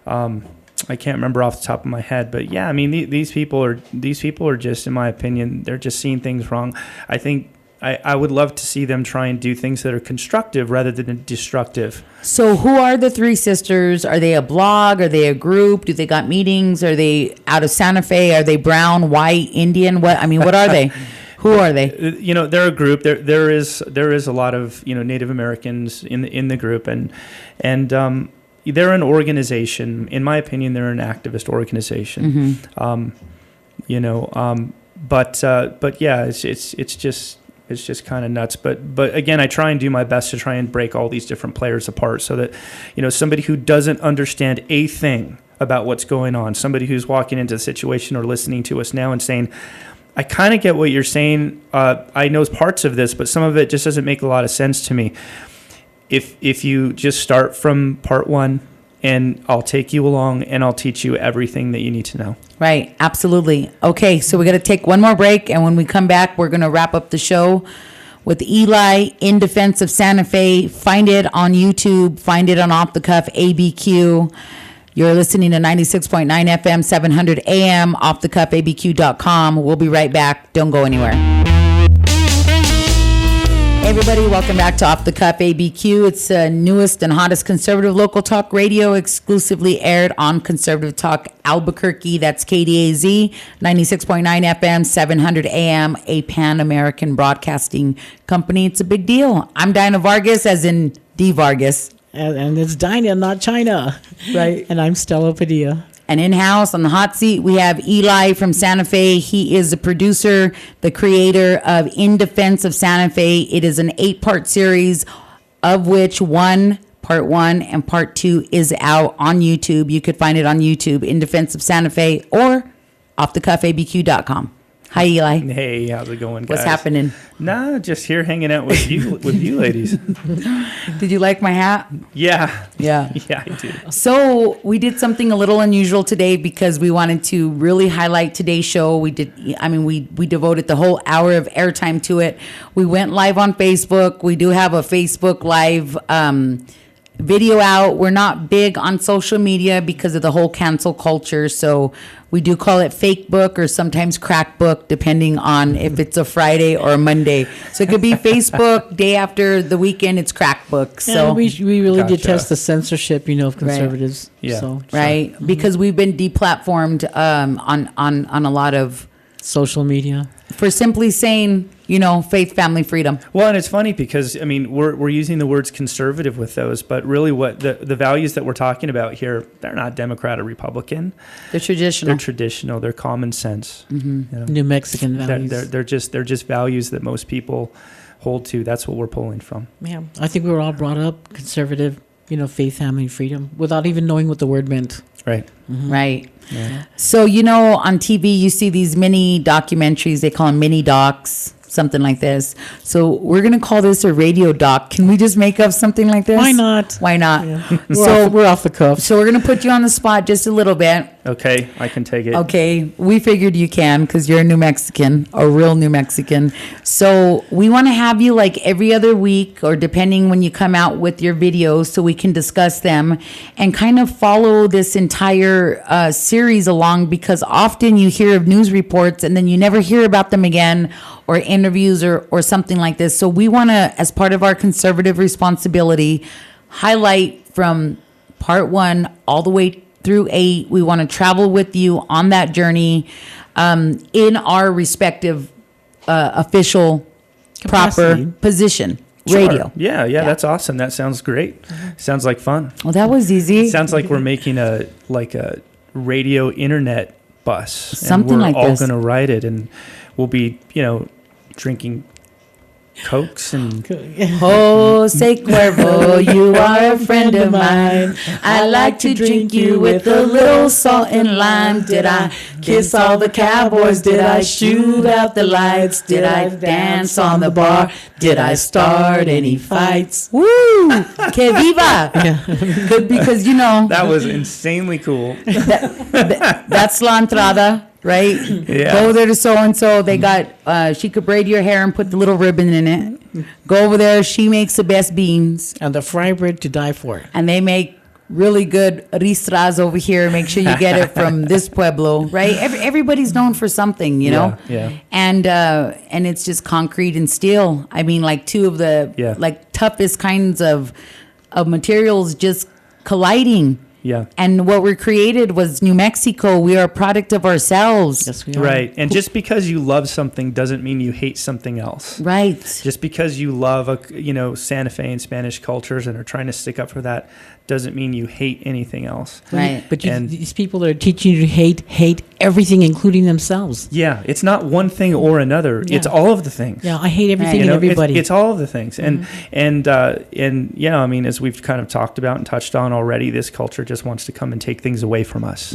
Speaker 3: I can't remember off the top of my head, but yeah, I mean these people are just, in my opinion, they're just seeing things wrong. I think I would love to see them try and do things that are constructive rather than destructive.
Speaker 1: So who are the Three Sisters? Are they a blog? Are they a group? Do they got meetings? Are they out of Santa Fe? Are they brown, white, Indian? What are they? Who are they?
Speaker 3: You know, they're a group. There is a lot of, you know, Native Americans in the group, and they're an organization. In my opinion, they're an activist organization.
Speaker 1: Mm-hmm.
Speaker 3: But yeah, it's just kind of nuts. But again, I try and do my best to try and break all these different players apart so that, you know, somebody who doesn't understand a thing about what's going on, somebody who's walking into the situation or listening to us now and saying, I kind of get what you're saying. I know parts of this, but some of it just doesn't make a lot of sense to me. If you just start from part one, and I'll take you along and I'll teach you everything that you need to know.
Speaker 1: Right. Absolutely. Okay. So we got to take one more break. And when we come back, we're going to wrap up the show with Eli, In Defense of Santa Fe. Find it on YouTube. Find it on Off the Cuff ABQ. You're listening to 96.9 FM, 700 AM, offthecuffabq.com. We'll be right back. Don't go anywhere. Hey everybody, welcome back to Off the Cuff ABQ. It's the newest and hottest conservative local talk radio, exclusively aired on Conservative Talk Albuquerque. That's KDAZ, 96.9 FM, 700 AM, a Pan-American broadcasting company. It's a big deal. I'm Dinah Vargas, as in D. Vargas.
Speaker 2: And it's Dinah, not China.
Speaker 1: Right.
Speaker 2: And I'm Stella Padilla.
Speaker 1: And in-house on the hot seat, we have Eli from Santa Fe. He is the producer, the creator of In Defense of Santa Fe. It is an 8-part series, of which part one and part two is out on YouTube. You could find it on YouTube, In Defense of Santa Fe, or offthecuffabq.com. Hi, Eli.
Speaker 3: Hey, how's it going, guys?
Speaker 1: What's happening?
Speaker 3: Nah, just here hanging out with you, ladies.
Speaker 1: Did you like my hat?
Speaker 3: Yeah.
Speaker 1: Yeah.
Speaker 3: Yeah, I did.
Speaker 1: So we did something a little unusual today because we wanted to really highlight today's show. We devoted the whole hour of airtime to it. We went live on Facebook. We do have a Facebook Live video out. We're not big on social media because of the whole cancel culture. So we do call it fake book or sometimes crack book, depending on if it's a Friday or a Monday. So it could be Facebook, day after the weekend, it's crack book. So
Speaker 2: yeah, we really
Speaker 3: Gotcha.
Speaker 2: detest the censorship, of conservatives.
Speaker 3: Yeah.
Speaker 2: So,
Speaker 1: right, because we've been deplatformed on a lot of
Speaker 2: social media.
Speaker 1: for simply saying, faith, family, freedom.
Speaker 3: Well, and it's funny because, we're using the words conservative with those, but really what the values that we're talking about here, they're not Democrat or Republican.
Speaker 1: They're traditional.
Speaker 3: They're traditional. They're common sense.
Speaker 2: New Mexican values.
Speaker 3: They're just values that most people hold to. That's what we're pulling from.
Speaker 2: Yeah, I think we were all brought up conservative, faith, family, freedom, without even knowing what the word meant.
Speaker 3: Right.
Speaker 1: Right.
Speaker 3: Yeah.
Speaker 1: So, on TV, you see these mini documentaries. They call them mini docs, something like this. So we're going to call this a radio doc. Can we just make up something like this?
Speaker 2: Why not?
Speaker 1: Why not?
Speaker 2: Yeah.
Speaker 1: So
Speaker 2: we're off the cuff.
Speaker 1: So we're going to put you on the spot just a little bit.
Speaker 3: Okay, I can take it.
Speaker 1: Okay, we figured you can because you're a New Mexican, a real New Mexican. So we want to have you like every other week or depending when you come out with your videos so we can discuss them and kind of follow this entire series along because often you hear of news reports and then you never hear about them again or interviews or something like this. So we want to, as part of our conservative responsibility, highlight from part 1 all the way through 8. We want to travel with you on that journey in our respective official
Speaker 2: Capacity.
Speaker 1: proper position.
Speaker 3: Sure.
Speaker 1: Radio.
Speaker 3: Yeah, that's awesome. That sounds great. Sounds like fun.
Speaker 1: Well, that was easy.
Speaker 3: Sounds like we're making a radio internet bus.
Speaker 1: Something
Speaker 3: and we're
Speaker 1: like
Speaker 3: all
Speaker 1: this.
Speaker 3: going to ride it and we'll be, drinking Cokes and
Speaker 1: Jose Cuervo, you are a friend of mine. I like to drink you with a little salt and lime. Did I kiss all the cowboys? Did I shoot out the lights? Did I dance on the bar? Did I start any fights? Woo! Que viva! Good, because
Speaker 3: that was insanely cool.
Speaker 1: that's La Entrada. Right?
Speaker 3: Yeah.
Speaker 1: Go there to so-and-so. They got, she could braid your hair and put the little ribbon in it. Go over there. She makes the best beans.
Speaker 2: And the fry bread to die for.
Speaker 1: And they make really good ristras over here. Make sure you get it from this pueblo, right? Everybody's known for something,
Speaker 3: Yeah.
Speaker 1: And it's just concrete and steel. I mean, like two of the toughest kinds of materials just colliding.
Speaker 3: Yeah.
Speaker 1: And what we created was New Mexico. We are a product of ourselves.
Speaker 2: Yes, we are.
Speaker 3: Right. And just because you love something doesn't mean you hate something else.
Speaker 1: Right.
Speaker 3: Just because you love, Santa Fe and Spanish cultures and are trying to stick up for that doesn't mean you hate anything else.
Speaker 1: Right.
Speaker 2: But these people are teaching you to hate everything, inclling themselves.
Speaker 3: Yeah. It's not one thing or another.
Speaker 2: Yeah.
Speaker 3: It's all of the things.
Speaker 2: Yeah, I hate everything and everybody.
Speaker 3: It's all of the things. And as we've kind of talked about and touched on already, this culture just wants to come and take things away from us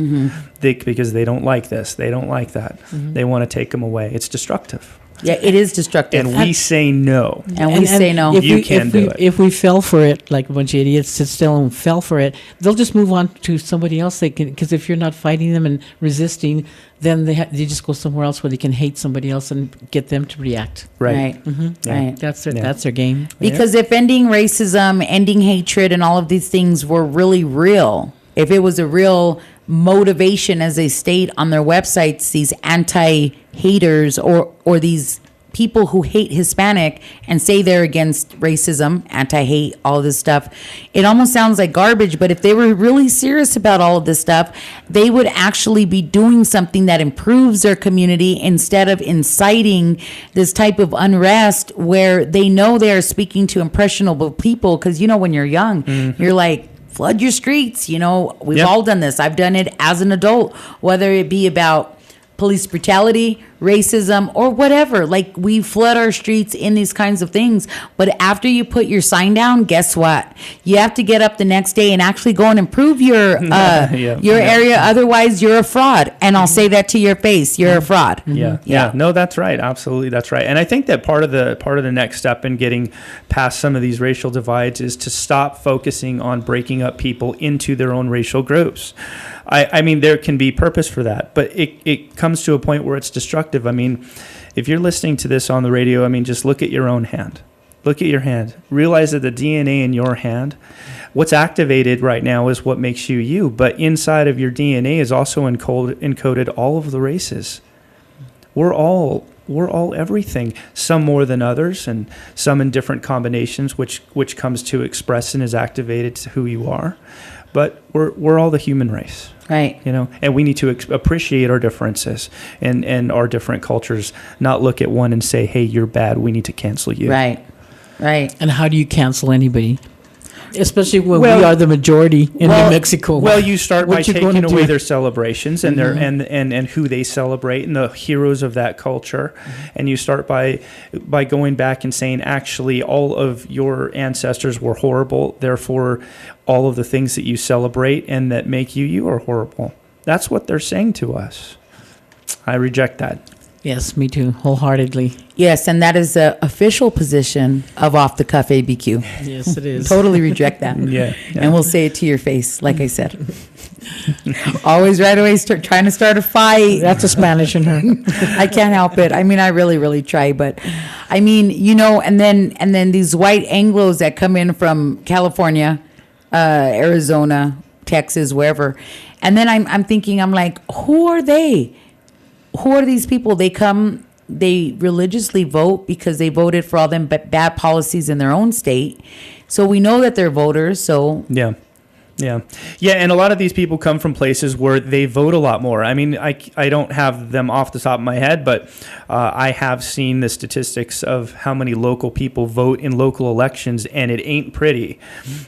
Speaker 3: because they don't like this. They don't like that. They want to take them away. It's destructive.
Speaker 1: Yeah, it is destructive.
Speaker 3: And we say no.
Speaker 1: And we say no.
Speaker 3: You can do it.
Speaker 2: If we fell for it, like a bunch of idiots sit still and fell for it, they'll just move on to somebody else. They can, because if you're not fighting them and resisting, then they just go somewhere else where they can hate somebody else and get them to react.
Speaker 3: Right.
Speaker 1: Right.
Speaker 2: That's their game.
Speaker 1: Because if ending racism, ending hatred, and all of these things were really real, if it was a real motivation, as they state on their websites, these anti-haters or these people who hate Hispanic and say they're against racism, anti-hate, all this stuff, it almost sounds like garbage. But if they were really serious about all of this stuff, they would actually be doing something that improves their community instead of inciting this type of unrest where they know they are speaking to impressionable people. Because, when you're young, you're like, flood your streets. We've all done this. I've done it as an adult, whether it be about police brutality, racism or whatever. Like, we flood our streets in these kinds of things. But after you put your sign down, guess what? You have to get up the next day and actually go and improve your area. Otherwise, you're a fraud. And I'll say that to your face. You're a fraud.
Speaker 3: Yeah. No, that's right. Absolutely, that's right. And I think that part of the next step in getting past some of these racial divides is to stop focusing on breaking up people into their own racial groups. I mean, there can be purpose for that, but it comes to a point where it's destructive. I mean, if you're listening to this on the radio, I mean, just look at your own hand. Look at your hand. Realize that the DNA in your hand, what's activated right now is what makes you you, but inside of your DNA is also encoded all of the races. We're all everything, some more than others, and some in different combinations, which comes to express and is activated to who you are. But we're all the human race,
Speaker 1: right?
Speaker 3: You know, and we need to appreciate our differences and our different cultures. Not look at one and say, "Hey, you're bad. We need to cancel you."
Speaker 1: Right.
Speaker 2: And how do you cancel anybody? Especially when we are the majority in New Mexico.
Speaker 3: Well, you start by taking away their celebrations and their and who they celebrate and the heroes of that culture, and you start by going back and saying, actually, all of your ancestors were horrible. Therefore, all of the things that you celebrate and that make you are horrible. That's what they're saying to us. I reject that.
Speaker 2: Yes, me too, wholeheartedly.
Speaker 1: Yes, and that is the official position of Off the Cuff ABQ.
Speaker 2: Yes, it is.
Speaker 1: Totally reject that.
Speaker 3: Yeah.
Speaker 1: And we'll say it to your face, like I said. Always right away trying to start a fight.
Speaker 2: That's a Spanish in her.
Speaker 1: I can't help it. I mean, I really, really try. But, I mean, you know, and then these white Anglos that come in from California, Arizona, Texas, wherever. And then I'm thinking, I'm like, who are they? Who are these people? They religiously vote because they voted for all them bad policies in their own state. So we know that they're voters. So
Speaker 3: yeah. And a lot of these people come from places where they vote a lot more. I mean, I don't have them off the top of my head, but I have seen the statistics of how many local people vote in local elections, and it ain't pretty.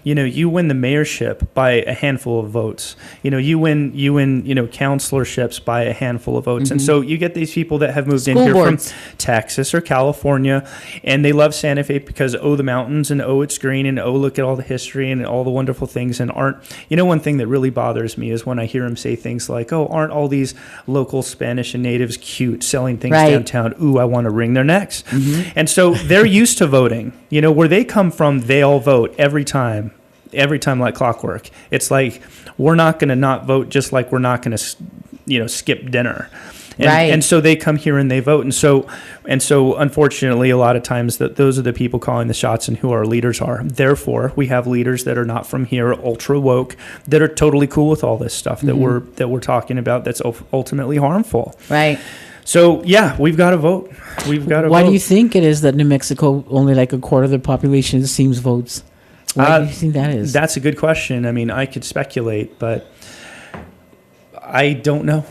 Speaker 3: You know, you win the mayorship by a handful of votes. You know, you win councilorships by a handful of votes. And so you get these people that have moved in here from Texas or California, and they love Santa Fe because, the mountains, and it's green, and look at all the history and all the wonderful things, and aren't. You know, one thing that really bothers me is when I hear him say things like, aren't all these local Spanish and natives cute selling things downtown? Ooh, I want to wring their necks. And so they're used to voting. You know, where they come from, they all vote every time like clockwork. It's like, we're not going to not vote, just like we're not going to, skip dinner. And so they come here and they vote. And so unfortunately, a lot of times those are the people calling the shots and who our leaders are. Therefore, we have leaders that are not from here, ultra woke, that are totally cool with all this stuff that we're talking about that's ultimately harmful.
Speaker 1: Right.
Speaker 3: So, yeah, we've got to vote.
Speaker 2: Why do you think it is that New Mexico, only like a quarter of the population seems votes? Why do you think that is?
Speaker 3: That's a good question. I mean, I could speculate, but I don't know.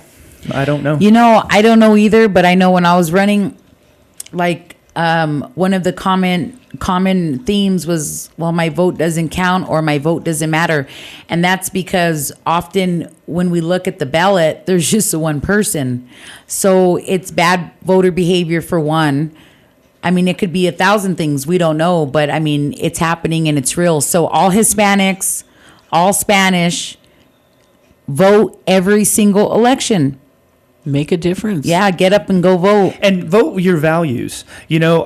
Speaker 1: You know, I don't know either, but I know when I was running, like, one of the common themes was, well, my vote doesn't count or my vote doesn't matter. And that's because often when we look at the ballot, there's just one person. So it's bad voter behavior for one. I mean, it could be 1,000 things. We don't know, but I mean, it's happening and it's real. So all Hispanics, all Spanish, vote every single election.
Speaker 2: Make a difference.
Speaker 1: Yeah, get up and go vote.
Speaker 3: And vote your values. You know,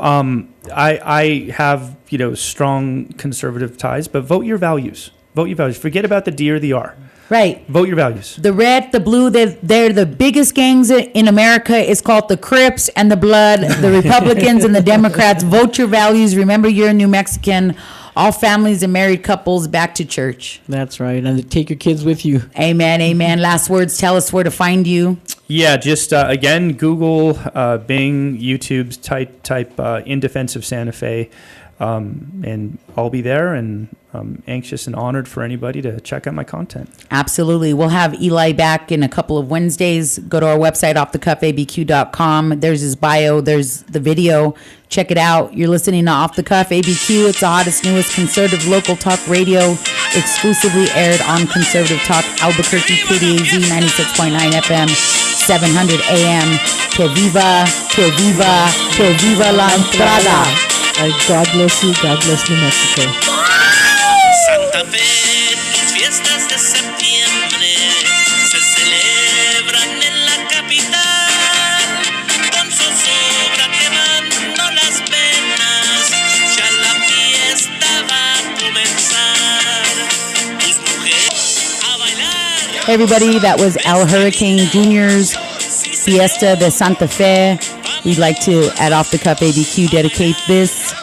Speaker 3: I have, strong conservative ties, but vote your values. Vote your values. Forget about the D or the R.
Speaker 1: Right.
Speaker 3: Vote your values.
Speaker 1: The red, the blue, they're the biggest gangs in America. It's called the Crips and the Blood, the Republicans and the Democrats. Vote your values. Remember, you're a New Mexican. All families and married couples back to church.
Speaker 2: That's right. And take your kids with you.
Speaker 1: Amen, amen. Last words, tell us where to find you.
Speaker 3: Yeah, just, again, Google, Bing, YouTube, type In Defense of Santa Fe, and I'll be there, and I'm anxious and honored for anybody to check out my content.
Speaker 1: Absolutely. We'll have Eli back in a couple of Wednesdays. Go to our website, offthecuffabq.com. There's his bio. There's the video. Check it out. You're listening to Off the Cuff ABQ. It's the hottest, newest conservative local talk radio, exclusively aired on Conservative Talk Albuquerque, KDAZ 96.9 FM, 700 AM. que viva, que viva, que viva la Entrada.
Speaker 2: God bless you. God bless New Mexico.
Speaker 4: Santa Fe, tus fiestas de septiembre se celebran en la capital, con zozobra quemando las venas, ya la fiesta va a comenzar. Tus mujeres a bailar.
Speaker 1: Hey everybody, that was El Hurricane Jr.'s Fiesta de Santa Fe. We'd like to, at Off the Cup ABQ, dedicate this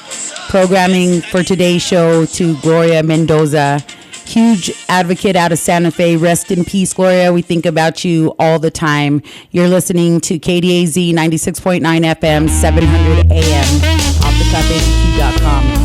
Speaker 1: programming for today's show to Gloria Mendoza, huge advocate out of Santa Fe. Rest in peace, Gloria. We think about you all the time. You're listening to KDAZ 96.9 FM, 700 AM, offthecupabq.com.